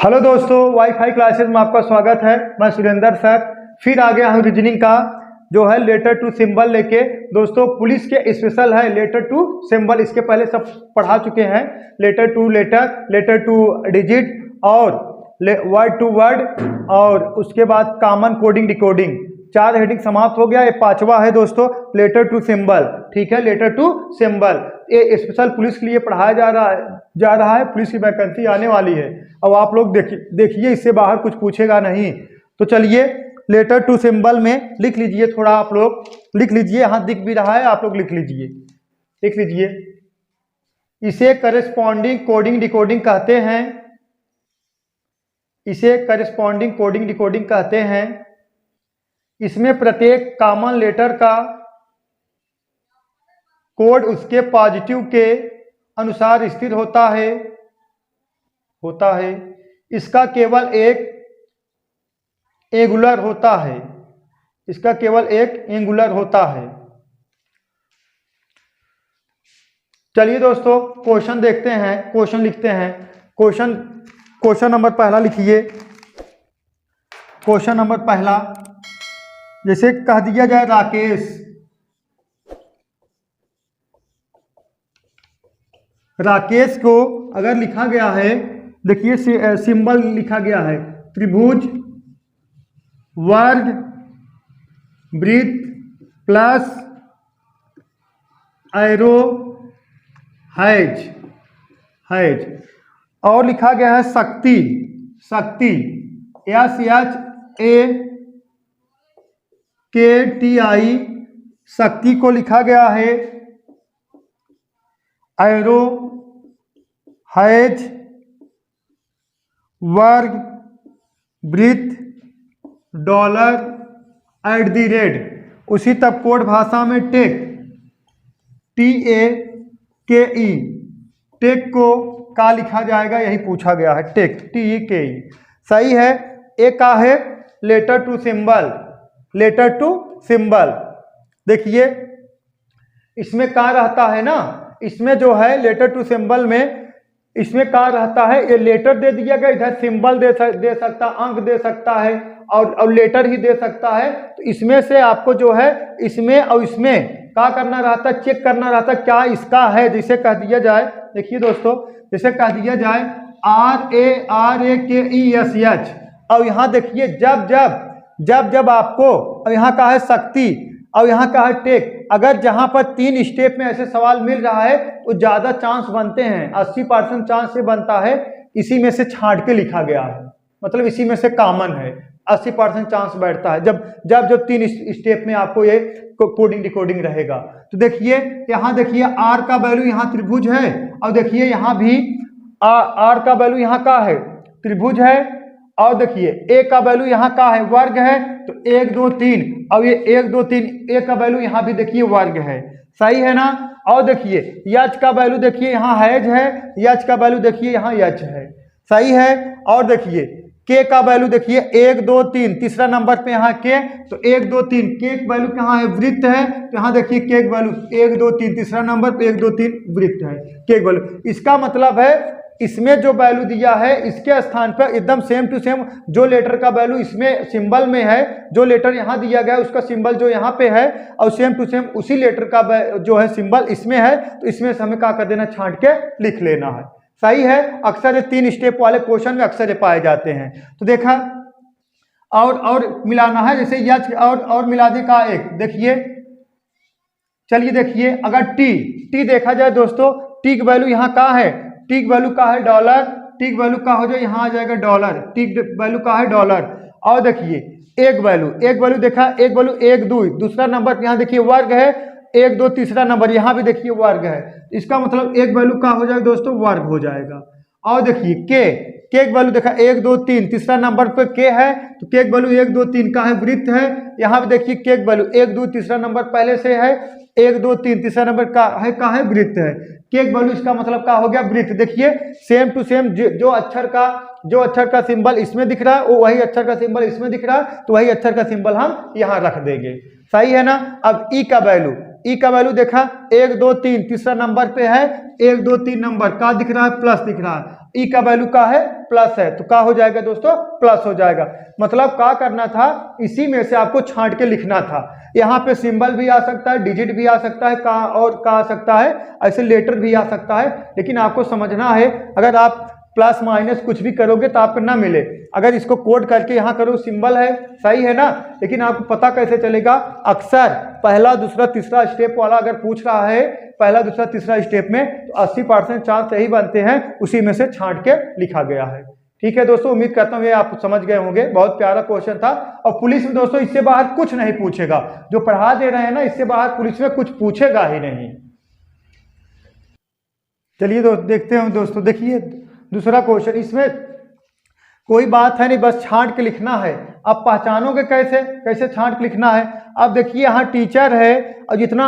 Hello दोस्तों, wifi classes में आपका स्वागत है। मैं सुरेंद्र सर फिर आ गया हूँ रीजनिंग का जो है लेटर टू सिंबल लेके। दोस्तों पुलिस के स्पेशल है लेटर टू सिंबल, इसके पहले सब पढ़ा चुके हैं। Letter to letter, letter to digit और वर्ड टू वर्ड और उसके बाद कॉमन कोडिंग डिकोडिंग, 4 हेडिंग समाप्त हो गया। ये 5वां है दोस्तों लेटर टू सिंबल। ठीक है, लेटर टू सिंबल ये स्पेशल पुलिस के लिए पढ़ाया जा रहा है। पुलिस की वैकेंसी आने वाली है। अब आप लोग देखिए इससे बाहर कुछ पूछेगा नहीं। तो चलिए लेटर टू सिंबल में लिख लीजिए, थोड़ा आप लोग लिख लीजिए, यहाँ दिख भी रहा है, आप लोग लिख लीजिए। इसे करेस्पॉन्डिंग कोडिंग डिकोडिंग कहते हैं। इसे करेस्पॉन्डिंग कोडिंग डिकोडिंग कहते हैं। इसमें प्रत्येक कॉमन लेटर का कोड उसके पॉजिटिव के अनुसार स्थिर होता है। इसका केवल एक एंगुलर होता है। चलिए दोस्तों क्वेश्चन देखते हैं, क्वेश्चन लिखते हैं। क्वेश्चन नंबर पहला लिखिए। क्वेश्चन नंबर पहला जैसे कह दिया जाए राकेश को अगर लिखा गया है, देखिए सिंबल लिखा गया है त्रिभुज, वर्ग, वृत्त प्लस एरो, हैज और लिखा गया है शक्ति SHAKTI, शक्ति को लिखा गया है एरो, हैज, वर्ग, वृत्त, डॉलर, @ उसी तब कोड भाषा में टेक TAKE, टेक को का लिखा जाएगा, यही पूछा गया है। टेक TEKE सही है। एक का है लेटर टू सिंबल। देखिए इसमें का रहता है ना, इसमें जो है लेटर टू सिंबल में इसमें का रहता है, ये लेटर दे दिया गया, इधर सिंबल दे सकता, अंक दे सकता है और लेटर ही दे सकता है। तो इसमें से आपको जो है इसमें और इसमें क्या करना रहता है, चेक करना रहता है क्या इसका है। जैसे कह दिया जाए, देखिए दोस्तों जैसे कह दिया जाए RAKESH और यहाँ देखिए जब आपको, और यहाँ का है शक्ति और यहाँ का है टेक, अगर जहाँ पर 3 स्टेप में ऐसे सवाल मिल रहा है तो ज़्यादा चांस बनते हैं, 80% चांस से बनता है। इसी में से छांट के लिखा गया है, मतलब इसी में से कॉमन है, 80% चांस बैठता है जब 3 स्टेप में आपको ये कोडिंग डिकोडिंग रहेगा। तो देखिए यहाँ देखिए R का वैल्यू यहाँ त्रिभुज है और देखिए यहाँ भी R का वैल्यू यहाँ का है त्रिभुज है और देखिए A का वैल्यू यहाँ का है वर्ग है। तो 1 2 3 और ये 1 2 3 A का वैल्यू यहाँ भी देखिए वर्ग है, सही है ना। और देखिए H का वैल्यू देखिए यहाँ हैज है, H का वैल्यू देखिए यहाँ H है, सही है। और देखिए K का वैल्यू देखिए 1 2 3, तीसरा नंबर पे यहाँ K, तो 1 2 3 K का वैल्यू कहाँ है, वृत्त है। तो यहाँ देखिए K का वैल्यू 1 2 3, तीसरा नंबर पे 1 2 3 वृत्त है K का वैल्यू। इसका मतलब है इसमें जो वैल्यू दिया है इसके स्थान पर एकदम सेम टू सेम जो लेटर का वैल्यू इसमें सिंबल में है, जो लेटर यहाँ दिया गया है उसका सिंबल जो यहाँ पे है और सेम टू सेम उसी लेटर का जो है सिंबल इसमें है। तो इसमें से हमें क्या कर देना, छांट के लिख लेना है, सही है। अक्सर ये 3 स्टेप वाले क्वेश्चन में अक्सर ये पाए जाते हैं। तो देखा और मिलाना है, जैसे यच और मिला दे का एक, देखिए चलिए देखिए अगर टी देखा जाए दोस्तों, टी की वैल्यू यहाँ का है, टी की वैल्यू का है डॉलर, टी की वैल्यू का हो जाए यहाँ आ जाएगा डॉलर, टी की वैल्यू का है डॉलर। और देखिए एक वैल्यू देखा, एक वैल्यू 1 2, दूसरा नंबर पे यहाँ देखिए वर्ग है, 1 2 तीसरा नंबर यहाँ भी देखिए वर्ग है। इसका मतलब एक वैल्यू का हो जाएगा दोस्तों वर्ग हो जाएगा। और देखिए के की वैल्यू देखा 1 2 3, तीसरा नंबर पे के है, तो के की वैल्यू 1 2 3 का है वृत्त है। यहाँ भी देखिए के की वैल्यू 1 2, तीसरा नंबर पहले से है, 1 2 3 तीसरा नंबर का है वृत्त है। के की वैल्यू इसका मतलब का हो गया वृत्त। देखिए सेम टू सेम जो अक्षर का सिंबल इसमें दिख रहा है वो वही अक्षर का सिंबल इसमें दिख रहा है, तो वही अक्षर का सिंबल हम यहाँ रख देंगे, सही है ना। अब ई का वैल्यू देखा 1 2 3 तीसरा नंबर पे है, 1 2 3 नंबर का दिख रहा है प्लस दिख रहा है। ई का वैल्यू का है प्लस है, तो का हो जाएगा दोस्तों प्लस हो जाएगा। मतलब का करना था, इसी में से आपको छांट के लिखना था। यहाँ पे सिंबल भी आ सकता है, डिजिट भी आ सकता है, का और का आ सकता है, ऐसे लेटर भी आ सकता है, लेकिन आपको समझना है अगर आप प्लस माइनस कुछ भी करोगे तो आपको ना मिले। अगर इसको कोड करके यहाँ करो सिंबल है, सही है ना, लेकिन आपको पता कैसे चलेगा, अक्सर पहला दूसरा तीसरा स्टेप वाला अगर पूछ रहा है पहला दूसरा तीसरा स्टेप में, तो 80% चांस यही बनते हैं, उसी में से छांट के लिखा गया है। ठीक है दोस्तों, उम्मीद करता हूँ ये आप समझ गए होंगे। बहुत प्यारा क्वेश्चन था, और पुलिस में दोस्तों इससे बाहर कुछ नहीं पूछेगा, जो पढ़ा दे रहे हैं ना, इससे बाहर पुलिस में कुछ पूछेगा ही नहीं। चलिए देखते हैं दोस्तों, देखिए दूसरा क्वेश्चन, इसमें कोई बात है नहीं, बस छांट के लिखना है। अब पहचानोगे कैसे, कैसे छांट के लिखना है। अब देखिए यहाँ टीचर है, और जितना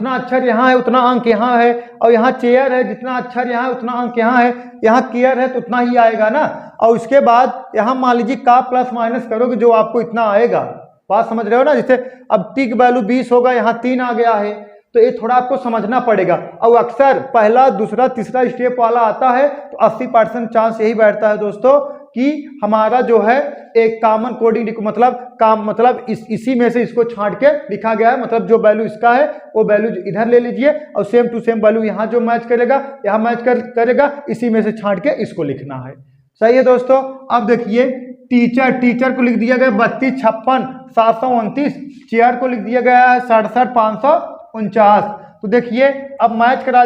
अक्षर यहाँ है उतना अंक यहाँ है, और यहाँ चेयर है, जितना अक्षर यहाँ है उतना अंक यहाँ है, यहाँ केयर है तो उतना ही आएगा ना। और उसके बाद यहाँ मान लीजिए का प्लस माइनस करोगे जो आपको इतना आएगा। बात समझ रहे हो ना, जैसे अब टी की वैल्यू 20 होगा, यहाँ 3 आ गया है, तो ये थोड़ा आपको समझना पड़ेगा। और अक्सर पहला दूसरा तीसरा स्टेप वाला आता है तो 80% चांस यही बैठता है दोस्तों कि हमारा जो है एक कॉमन कोडिंग मतलब इसी में से इसको छांट के लिखा गया है। मतलब जो वैल्यू इसका है वो वैल्यू इधर ले लीजिए, और सेम टू सेम वैल्यू यहाँ जो मैच करेगा यहाँ मैच करेगा, इसी में से छांट के इसको लिखना है। सही है दोस्तों। अब देखिए टीचर को लिख दिया गया 32, 56, 729, चेयर को लिख दिया गया है 67, 549। तो देखिए अब मैच करा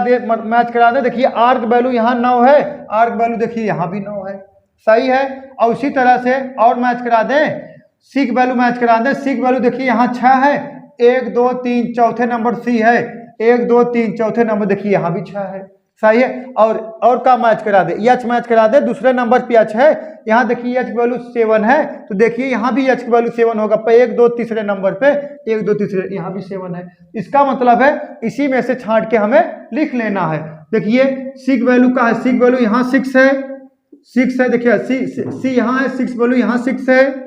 दे। देखिए आर की वैल्यू यहाँ 9 है, आर की वैल्यू देखिए यहाँ भी 9 है, सही है। और उसी तरह से और मैच करा दें, सी की वैल्यू मैच करा दें। सी की वैल्यू देखिए यहाँ 6 है, 1 2 3 चौथे नंबर सी है, 1 2 3 चौथे नंबर देखिए यहाँ भी 6 है, सही है। और का मैच करा दे, एच मैच करा दे, दूसरे नंबर पे एच है, यहाँ देखिए एच की वैल्यू 7 है, तो देखिए यहाँ भी एच की वैल्यू 7 होगा, 1 2 तीसरे नंबर पे, 1 2 तीसरे, यहाँ भी 7 है। इसका मतलब है इसी में से छांट के हमें लिख लेना है। देखिए सी की वैल्यू का है, सी की वैल्यू यहाँ 6 है, 6 है, देखिए सी यहाँ है, 6 वैल्यू यहाँ 6 है।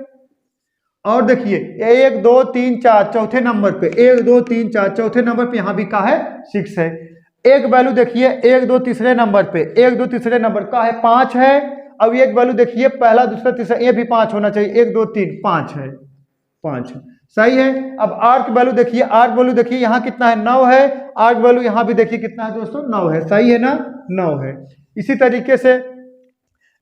और देखिए 1 2 3 4 चौथे नंबर पे, 1 2 3 4 चौथे नंबर पे यहाँ भी का है 6 है। एक वैल्यू देखिए 1 2 तीसरे नंबर पे, 1 2 तीसरे नंबर का है 5 है। अब एक वैल्यू देखिए पहला दूसरा तीसरा, ये भी 5 होना चाहिए, 1 2 3 5 है, 5 सही है। अब आर की वैल्यू देखिए, आर वैल्यू देखिए यहाँ कितना है 9 है, आर की वैल्यू यहाँ भी देखिए कितना है दोस्तों 9 है, सही है ना, 9 है। इसी तरीके से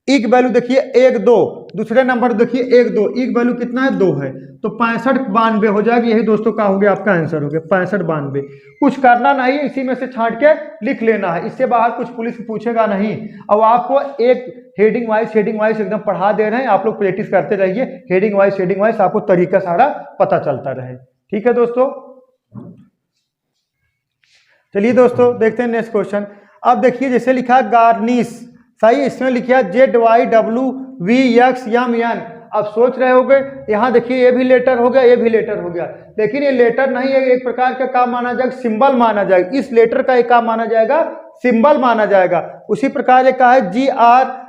ई की वैल्यू देखिए 1 2, दूसरे नंबर देखिए 1 2, ई की वैल्यू कितना है 2 है, तो 65 92 हो जाएगी। यही दोस्तों का हो गया आपका आंसर हो गया 65 92। कुछ करना नहीं, इसी में से छांट के लिख लेना है, इससे बाहर कुछ पुलिस पूछेगा नहीं। अब आपको एक हेडिंग वाइज एकदम पढ़ा दे रहे हैं, आप लोग प्रैक्टिस करते रहिए, हेडिंग वाइज आपको तरीका सारा पता चलता रहे। ठीक है दोस्तों, चलिए दोस्तों देखते हैं नेक्स्ट क्वेश्चन। अब देखिए जैसे लिखा गार्निश, सही, इसमें लिखा ZYWVXMN। अब सोच रहे होंगे यहाँ देखिए ये भी लेटर हो गया, ये भी लेटर हो गया, लेकिन ये लेटर नहीं है, एक प्रकार का काम माना जाएगा, सिंबल माना जाएगा। इस लेटर का एक काम माना जाएगा, सिंबल माना जाएगा। उसी प्रकार एक का है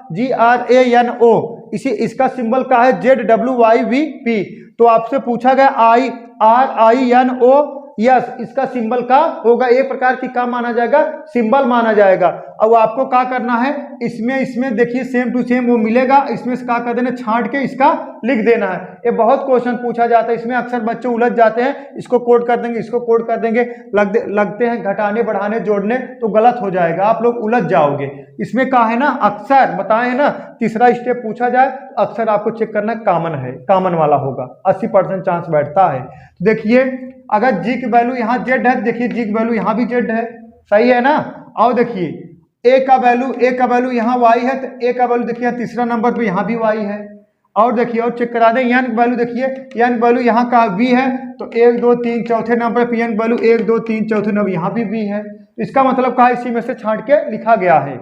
GRANO, इसका सिंबल का है ZWYVP। तो आपसे पूछा गया RINO, यस, इसका सिंबल का होगा, एक प्रकार की काम माना जाएगा, सिंबल माना जाएगा। अब आपको क्या करना है, इसमें देखिए सेम टू सेम वो मिलेगा, इसमें से क्या कर देना, छांट के इसका लिख देना है। ये बहुत क्वेश्चन पूछा जाता है, इसमें अक्सर बच्चे उलझ जाते हैं, इसको कोड कर देंगे, इसको कोड कर देंगे, लगते हैं घटाने बढ़ाने जोड़ने, तो गलत हो जाएगा, आप लोग उलझ जाओगे। इसमें क्या है ना, अक्सर बताए ना, तीसरा स्टेप पूछा जाए तो अक्सर आपको चेक करना कॉमन है, कॉमन वाला होगा, 80% चांस बैठता है। तो देखिए अगर जी की वैल्यू यहाँ जेड है, देखिए जी की वैल्यू यहाँ भी जेड है, सही है ना। और देखिए ए का वैल्यू यहाँ वाई है, तो ए का वैल्यू देखिए तीसरा नंबर पे यहाँ भी वाई है। और देखिए और चेक करा दें, एन की वैल्यू देखिए, एन की वैल्यू यहाँ का बी है, तो 1 2 3 चौथे नंबर पे एन की वैल्यू 1 2 3 चौथे नंबर यहाँ भी बी है। इसका मतलब कहा इसी में से छांट के लिखा गया है।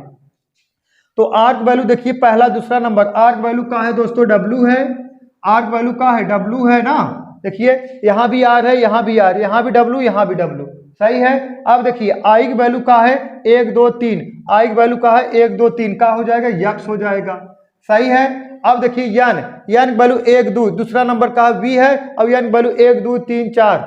तो आर की वैल्यू देखिए पहला दूसरा नंबर, आर की वैल्यू का है दोस्तों डब्ल्यू है, आर की वैल्यू का है डब्ल्यू है ना। देखिए यहाँ भी आर है, यहाँ भी आर, यहाँ भी डब्ल्यू, यहाँ भी डब्ल्यू, सही है। अब देखिए आई की वैल्यू का है 1 2 3, आई की वैल्यू का है 1 2 3, का हो जाएगा यक्स हो जाएगा, सही है। अब देखिए यन की वैल्यू 1 2, दूसरा नंबर का वी है, अब यन की वैल्यू 1 2 3 4,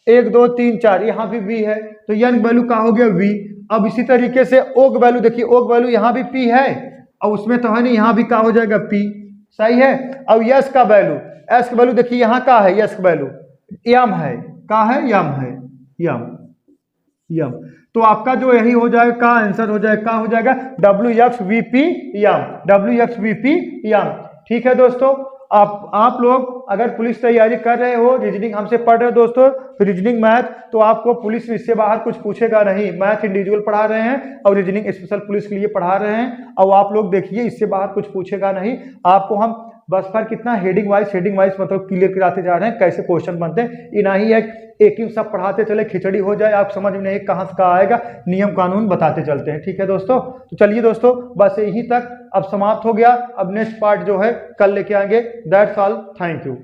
1 2 3 4, यहाँ भी वी है, तो यन की वैल्यू का हो गया वी। अब इसी तरीके से ओ की वैल्यू देखिए, ओ की वैल्यू यहाँ भी पी है, और उसमें तो है नहीं, यहाँ भी क्या हो जाएगा P, सही है। अब यस का वैल्यू, एस का वैल्यू देखिए यहाँ का है, यस का वैल्यू यम है, का है यम है, यम यम, तो आपका जो यही हो जाएगा, का आंसर हो जाएगा, का हो जाएगा WXVP यम, WXVP यम। ठीक है दोस्तों, आप लोग अगर पुलिस तैयारी कर रहे हो, रीजनिंग हमसे पढ़ रहे हो दोस्तों, तो रीजनिंग मैथ, तो आपको पुलिस इससे बाहर कुछ पूछेगा नहीं। मैथ इंडिविजुअल पढ़ा रहे हैं और रीजनिंग स्पेशल पुलिस के लिए पढ़ा रहे हैं, और आप लोग देखिए इससे बाहर कुछ पूछेगा नहीं आपको। हम बस पर कितना हेडिंग वाइज मतलब क्लियर कराते जा रहे हैं, कैसे क्वेश्चन बनते हैं। ये नहीं है एक ही सब पढ़ाते चले खिचड़ी हो जाए, आप समझ में नहीं कहाँ से कहाँ आएगा, नियम कानून बताते चलते हैं। ठीक है दोस्तों, तो चलिए दोस्तों बस यहीं तक अब समाप्त हो गया। अब नेक्स्ट पार्ट जो है कल लेके आएंगे। That's all, thank you.